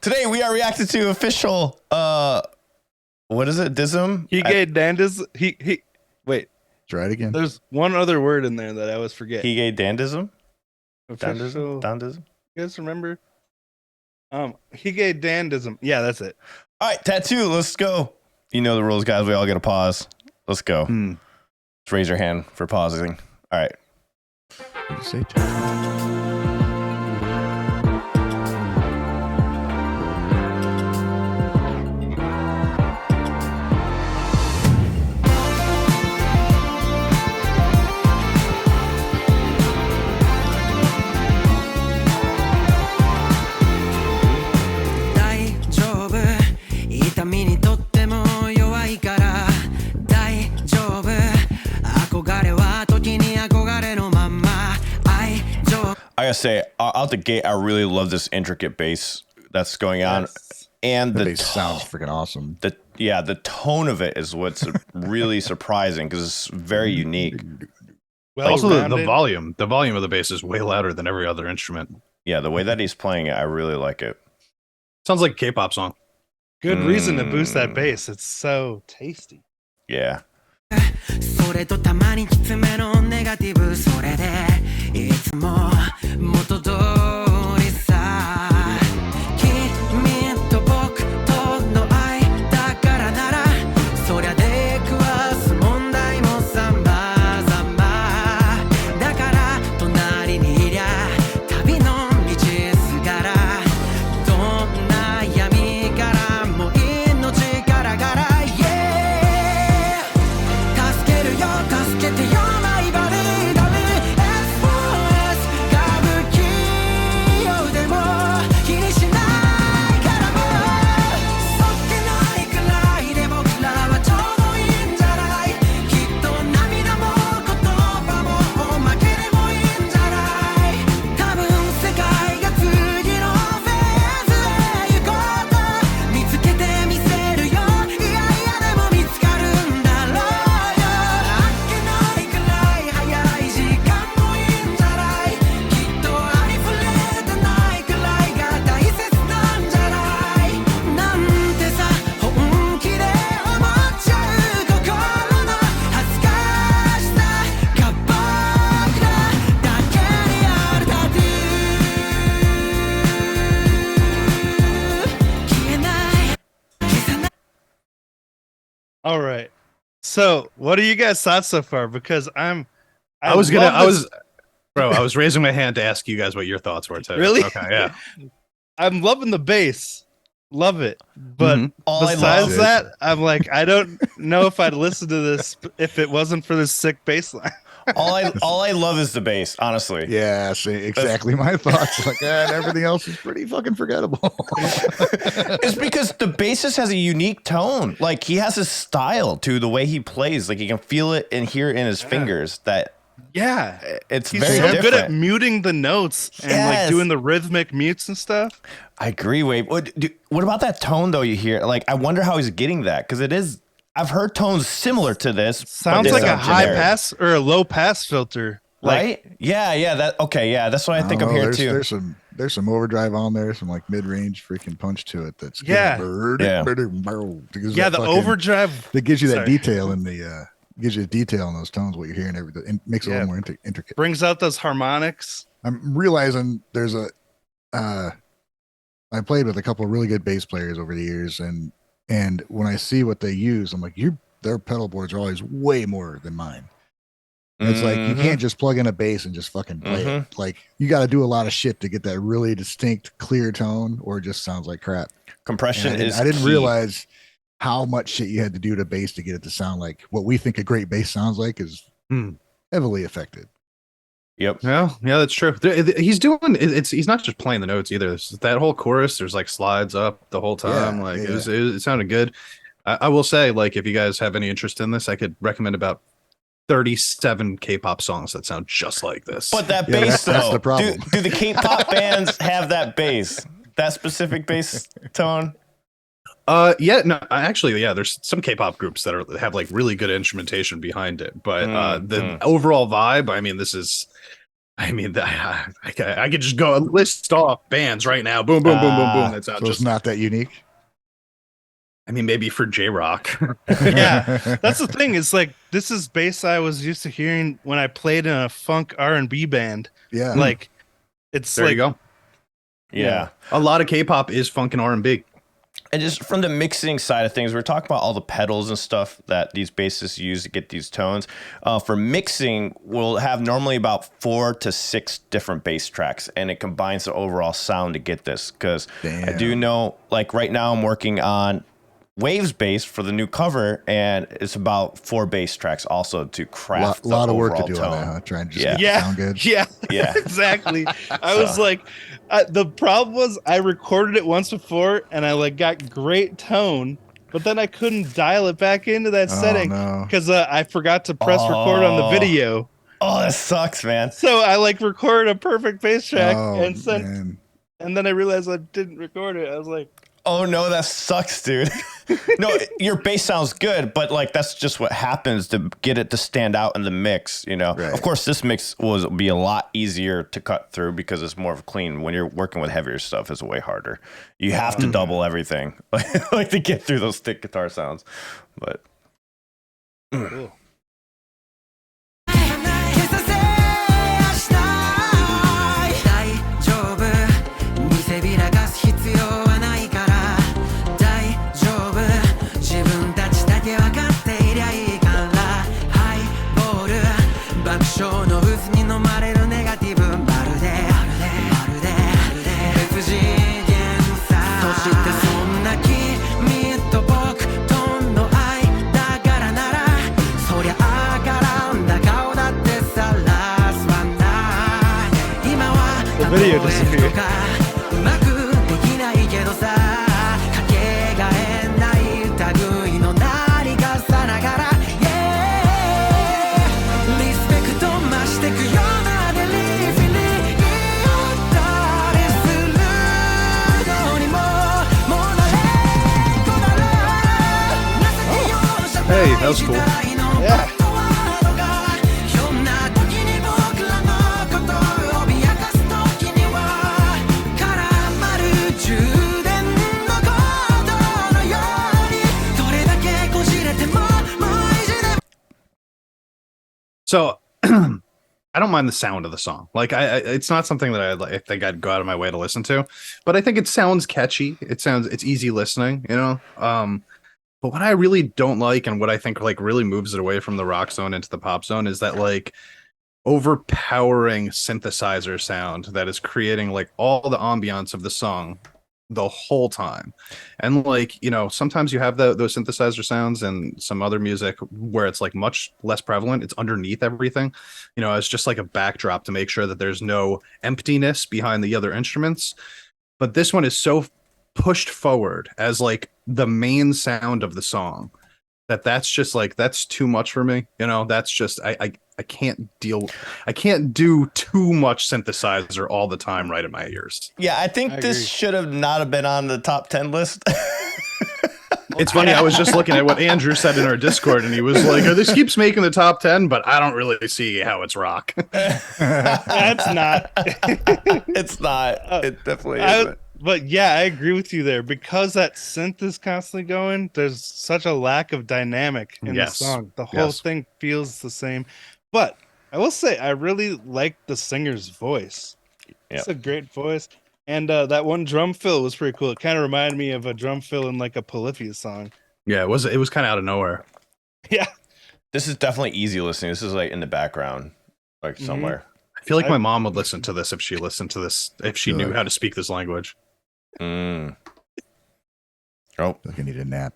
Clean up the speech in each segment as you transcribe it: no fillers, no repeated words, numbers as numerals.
Today we are reacting to official what is it? Dism? Hige Dandism. Wait. Try it again. There's one other word in there that I always forget. Hige Dandism? Official. Dandism? You guys remember? Hige Dandism. Yeah, that's it. All right, tattoo. Let's go. You know the rules, guys. We all get a pause. Let's go. Let's raise your hand for pausing. All right. What did you say? I gotta say, out the gate, I really love this intricate bass that's going on, and the bass sounds freaking awesome. The tone of it is what's really surprising because it's very unique. Well, also the volume of the bass is way louder than every other instrument. Yeah, the way that he's playing it, I really like it. Sounds like a K-pop song. Good reason to boost that bass. It's so tasty. Yeah. それとたまにきつめのネガティブそれでいつも元通りさ君と僕との間からならそりゃ出くわす問題も様々だから隣にいりゃ旅の道すがらどんな闇からも命からがらAll right. So, what are you guys' thoughts so far? Because I was raising my hand to ask you guys what your thoughts were too. Really? Okay, yeah. I'm loving the bass. Love it. But besides that, I'm like, I don't know if I'd listen to this if it wasn't for this sick bass line. all I love is the bass, honestly. Yeah, see, exactly my thoughts. Like, everything else is pretty fucking forgettable. It's because the bassist has a unique tone. Like, he has his style to the way he plays. Like, you can feel it and hear it in his fingers. It's He's very so different. good at muting the notes and like doing the rhythmic mutes and stuff. I agree, Wade. What about that tone though? You hear, like, I wonder how he's getting that, because it is. I've heard tones similar to this. Sounds like a high pass or a low pass filter, right? Yeah. That's what I think I'm hearing too. There's some overdrive on there, some like mid-range freaking punch to it. That's the overdrive that gives you that detail in the gives you detail in those tones. What you're hearing, it makes it a little more intricate. Brings out those harmonics. I'm realizing there's I played with a couple of really good bass players over the years, and when I see what they use, I'm like, their pedal boards are always way more than mine. It's like you can't just plug in a bass and just fucking play it. Like, you got to do a lot of shit to get that really distinct, clear tone, or it just sounds like crap. Compression I didn't realize how much shit you had to do to bass to get it to sound like what we think a great bass sounds like is heavily affected. Yep. Yeah, that's true. He's doing he's not just playing the notes either. That whole chorus, there's like slides up the whole time. It sounded good. I will say, like, if you guys have any interest in this, I could recommend about 37 K-pop songs that sound just like this. But that bass, though, that's the problem. Do the K-pop bands have that bass, that specific bass tone? There's some K-pop groups that have like really good instrumentation behind it, but the overall vibe, I mean, this is I mean, I could just go list off bands right now. Boom, boom, boom, boom, boom. That's out. So it's not that unique. I mean, maybe for J-Rock. Yeah, that's the thing. It's like this is bass I was used to hearing when I played in a funk R&B band. Yeah, like it's there like, you go. Yeah. A lot of K-pop is funk and R&B. And just from the mixing side of things, we're talking about all the pedals and stuff that these bassists use to get these tones. For mixing, we'll have normally about 4 to 6 different bass tracks, and it combines the overall sound to get this. Because I do know, like right now, I'm working on Waves bass for the new cover, and it's about 4 bass tracks also to craft a lot the of work to overall do tone. on that, huh? Trying to just make it sound good. Yeah, Yeah. exactly. I was like, the problem was I recorded it once before, and I like got great tone, but then I couldn't dial it back into that setting because I forgot to press record on the video. Oh, that sucks, man. So I like recorded a perfect bass track and then I realized I didn't record it. I was like, oh no, that sucks, dude. No, your bass sounds good, but like that's just what happens to get it to stand out in the mix, you know. Right. Of course, this mix will be a lot easier to cut through because it's more of a clean. When you're working with heavier stuff, it's way harder. You have to double everything, like to get through those thick guitar sounds. But cool. Video disappeared. Hey, that was cool. Yeah. So I don't mind the sound of the song. Like it's not something that I think I'd go out of my way to listen to, but I think it sounds catchy. It's easy listening, you know? But what I really don't like, and what I think like really moves it away from the rock zone into the pop zone, is that like overpowering synthesizer sound that is creating like all the ambiance of the song the whole time. And like, you know, sometimes you have those synthesizer sounds and some other music where it's like much less prevalent. It's underneath everything, you know, it's just like a backdrop to make sure that there's no emptiness behind the other instruments. But this one is so pushed forward as like the main sound of the song that's just like, that's too much for me, you know. That's just I can't do too much synthesizer all the time right in my ears. Yeah, I think this should have not have been on the top 10 list. It's funny, I was just looking at what Andrew said in our Discord, and he was like, oh, this keeps making the top 10, but I don't really see how it's rock. That's not. It's not. It definitely isn't. But yeah, I agree with you there. Because that synth is constantly going, there's such a lack of dynamic in the song. The whole thing feels the same. But I will say, I really like the singer's voice. It's a great voice. And that one drum fill was pretty cool. It kind of reminded me of a drum fill in like a Polyphia song. Yeah, it was kind of out of nowhere. Yeah. This is definitely easy listening. This is like in the background, like somewhere. I feel like my mom would listen to this if she listened to this, if she knew how to speak this language. Oh, like I need a nap.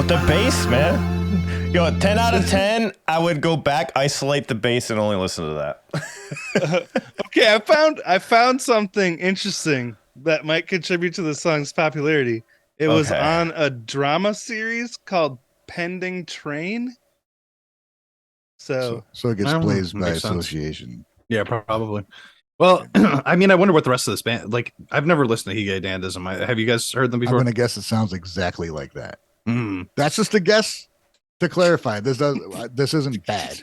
But the bass, man. Yo, 10 out of 10, I would go back, isolate the bass, and only listen to that. Okay, I found something interesting that might contribute to the song's popularity. It was on a drama series called Pending Train. So it gets plays by association. Sense. Yeah, probably. Well, I mean, I wonder what the rest of this band like. I've never listened to Hige Dandism. Have you guys heard them before? I'm gonna guess it sounds exactly like that. That's just a guess. To clarify, this isn't bad.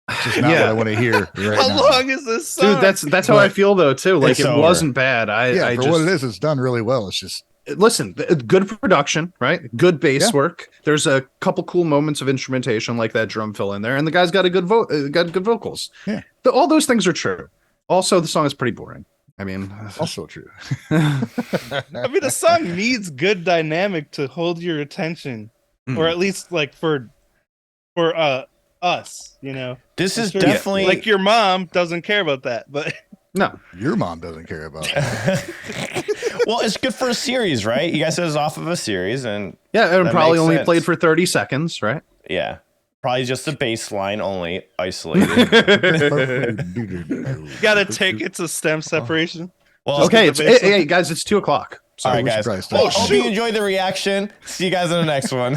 It's just not what I want to hear. Right How now. long is this song? Dude, that's how I feel though too. Like it wasn't bad. I for just, what it is, it's done really well. It's just listen, good production, right? Good bass work. There's a couple cool moments of instrumentation, like that drum fill in there, and the guy's got a good got good vocals. Yeah, all those things are true. Also, the song is pretty boring. I mean, also true. I mean, the song needs good dynamic to hold your attention, or at least like for us, you know. This is definitely like your mom doesn't care about that, but no, your mom doesn't care about that. Well, it's good for a series, right? You guys said it's off of a series, and and probably only played for 30 seconds, right? Yeah. Probably just the bass line only isolated. You gotta take it to stem separation. Well, okay, hey guys, it's 2:00. All right, guys. Christ, Hope you enjoyed the reaction. See you guys in the next one.